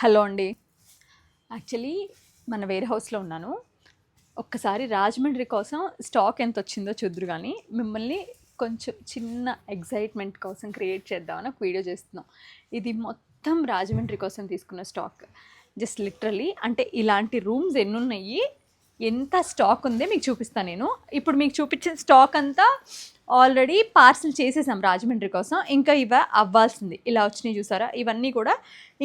Hello అండి. Actually మన wear హౌస్లో ఉన్నాను. ఒక్కసారి రాజమండ్రి కోసం స్టాక్ ఎంత వచ్చిందో చూద్దురు కానీ మిమ్మల్ని కొంచెం చిన్న ఎగ్జైట్మెంట్ కోసం క్రియేట్ చేద్దామని ఒక వీడియో చేస్తున్నాం. ఇది మొత్తం రాజమండ్రి కోసం తీసుకున్న స్టాక్. జస్ట్ లిటరలీ అంటే ఇలాంటి రూమ్స్ ఎన్ని ఉన్నాయి, ఎంత స్టాక్ ఉందో మీకు చూపిస్తాను నేను. ఇప్పుడు మీకు చూపించిన స్టాక్ అంతా ఆల్రెడీ పార్సిల్ చేసేసాం రాజమండ్రి కోసం. ఇంకా ఇవ అవ్వాల్సింది ఇలా వచ్చినాయి చూసారా, ఇవన్నీ కూడా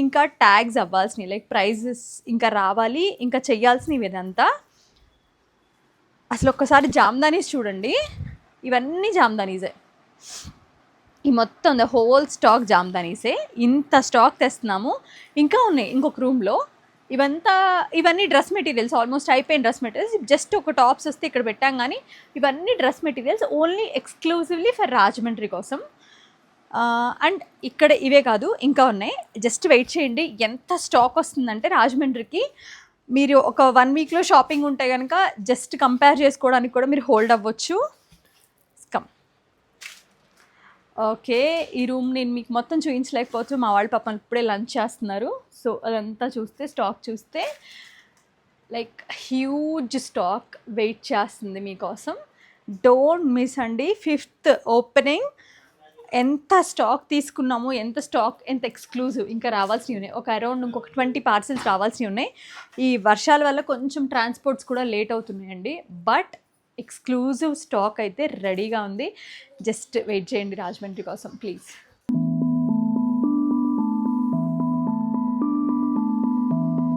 ఇంకా ట్యాగ్స్ అవ్వాల్సినవి, లైక్ ప్రైజెస్ ఇంకా రావాలి, ఇంకా చెయ్యాల్సినవి ఇదంతా. అసలు ఒక్కసారి జామ్దానీస్ చూడండి, ఇవన్నీ జామ్దానీసే. ఈ మొత్తం ద హోల్ స్టాక్ జామ్దానీసే. ఇంత స్టాక్ తెస్తున్నాము. ఇంకా ఉన్నాయి ఇంకొక రూమ్లో. ఇవన్నీ డ్రెస్ మెటీరియల్స్, ఆల్మోస్ట్ అయిపోయిన డ్రెస్ మెటీరియల్స్. జస్ట్ ఒక టాప్స్ వస్తే ఇక్కడ పెట్టాం, కానీ ఇవన్నీ dress materials only exclusively for Rajahmundry కోసం. అండ్ ఇక్కడ ఇవే కాదు, ఇంకా ఉన్నాయి. జస్ట్ వెయిట్ చేయండి. ఎంత స్టాక్ వస్తుందంటే రాజమండ్రికి మీరు ఒక 1 వీక్లో షాపింగ్ ఉంటే కనుక జస్ట్ కంపేర్ చేసుకోవడానికి కూడా మీరు హోల్డ్ అవ్వచ్చు. కమ్. ఓకే, ఈ రూమ్ నేను మీకు మొత్తం చూపించలేకపోవచ్చు, మా వాళ్ళు పాపం ఇప్పుడే లంచ్ చేస్తున్నారు. సో అదంతా చూస్తే, స్టాక్ చూస్తే లైక్ హ్యూజ్ స్టాక్ వెయిట్ చేస్తుంది మీకోసం. డోంట్ మిస్ అండి. 5th opening. ఎంత స్టాక్ తీసుకున్నాము, ఎంత స్టాక్, ఎంత ఎక్స్క్లూజివ్. ఇంకా రావాల్సినవి ఉన్నాయి, ఒక అరౌండ్ ఇంకొక 20 పార్సిల్స్ రావాల్సినవి ఉన్నాయి. ఈ వర్షాల వల్ల కొంచెం ట్రాన్స్పోర్ట్స్ కూడా లేట్ అవుతున్నాయండి, బట్ ఎక్స్క్లూజివ్ స్టాక్ అయితే రెడీగా ఉంది. జస్ట్ వెయిట్ చేయండి రాజమండ్రి కోసం ప్లీజ్.